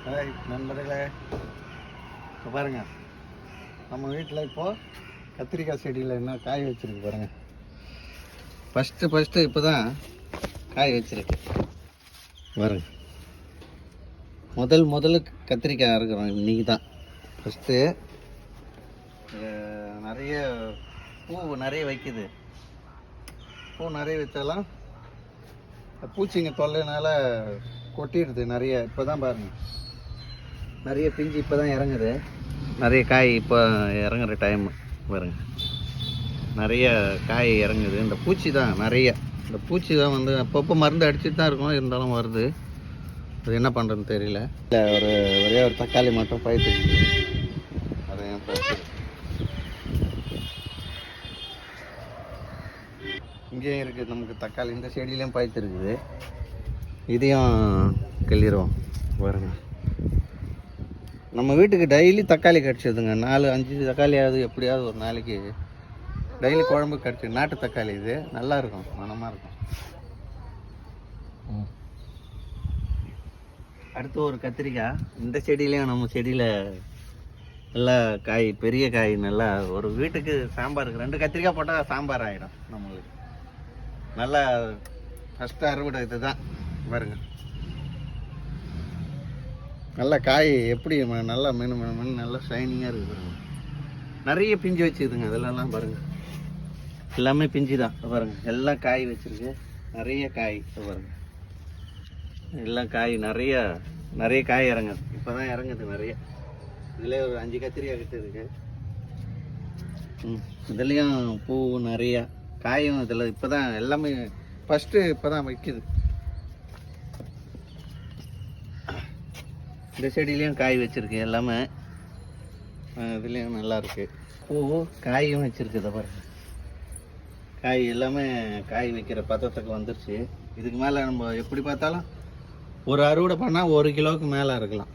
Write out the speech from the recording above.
Hi நண்பர்களே, இப்போ பாருங்கள் நம்ம வீட்டில் இப்போது கத்திரிக்காய் செடியில் என்ன காய் வச்சுருக்கு பாருங்கள். ஃபஸ்ட்டு இப்போ தான் காய் வச்சுருக்கு பாருங்க. முதல்ல கத்திரிக்காய் இருக்கிறோம் இன்றைக்கி தான் ஃபஸ்ட்டு. நிறைய பூ நிறைய வைக்குது. பூ நிறைய வச்சாலும் பூச்சிங்க தொல்லைனால கொட்டிடுது நிறைய. இப்போ தான் பாருங்கள் நிறைய பிஞ்சு இப்போ தான் இறங்குது. நிறைய காய் இப்போ இறங்குற டைம் பாருங்க. நிறைய காய் இறங்குது. இந்த பூச்சி தான் நிறைய. இந்த பூச்சி தான் வந்து அப்பப்போ மருந்து அடிச்சுட்டு தான் இருக்கும், இருந்தாலும் வருது. அது என்ன பண்ணுறதுன்னு தெரியல. இல்லை ஒரே ஒரு தக்காளி மட்டும் பயிர்த்துக்கு அதையும் பார்த்து இங்கேயும் இருக்குது நமக்கு தக்காளி. இந்த செடியிலையும் பயிர்த்து இருக்குது. இதையும் கிள்ளிடுவோம் பாருங்க. நம்ம வீட்டுக்கு டெய்லி தக்காளி கிடச்சிதுங்க. 4-5 தக்காளியாவது எப்படியாவது ஒரு நாளைக்கு டெய்லி குழம்பு கிடச்சி. நாட்டு தக்காளி இது நல்லா இருக்கும், மனமாக இருக்கும். அடுத்து ஒரு கத்திரிக்காய். இந்த செடியிலையும் நம்ம செடியில் நல்லா காய், பெரிய காய். நல்லா ஒரு வீட்டுக்கு சாம்பாருக்கு 2 கத்திரிக்காய் போட்டால் சாம்பார் ஆகிடும் நம்மளுக்கு. நல்லா ஃபஸ்ட்டு அறுவடை இது தான் பாருங்க. நல்லா காய் எப்படி நல்லா மெனு நல்லா ஷைனிங்காக இருக்குது பாருங்க. நிறைய பிஞ்சு வச்சுக்குதுங்க. அதெல்லாம் பாருங்கள் எல்லாமே பிஞ்சு தான் பாருங்கள். எல்லாம் காய் வச்சுருக்கு. நிறைய காய் பாருங்க. எல்லாம் காய் நிறைய காய் இறங்குது. இப்போ தான் இறங்குது நிறைய. இதில் ஒரு 5 கத்திரிக்காய் கிட்ட இருக்கு. இதுலேயும் பூ நிறையா, காயும் இதில் இப்போ தான் எல்லாமே ஃபஸ்ட்டு இப்போ தான் வைக்குது. இந்த செடியிலையும் காய் வச்சுருக்கு எல்லாமே. இதுலேயும் நல்லா இருக்குது. பூ காயும் வச்சுருக்குது பாருங்க. காய் எல்லாமே காய் வைக்கிற பதத்துக்கு வந்துருச்சு. இதுக்கு மேலே நம்ம எப்படி பார்த்தாலும் ஒரு அறுவடை பண்ணால் 1 கிலோவுக்கு மேலே இருக்கலாம்.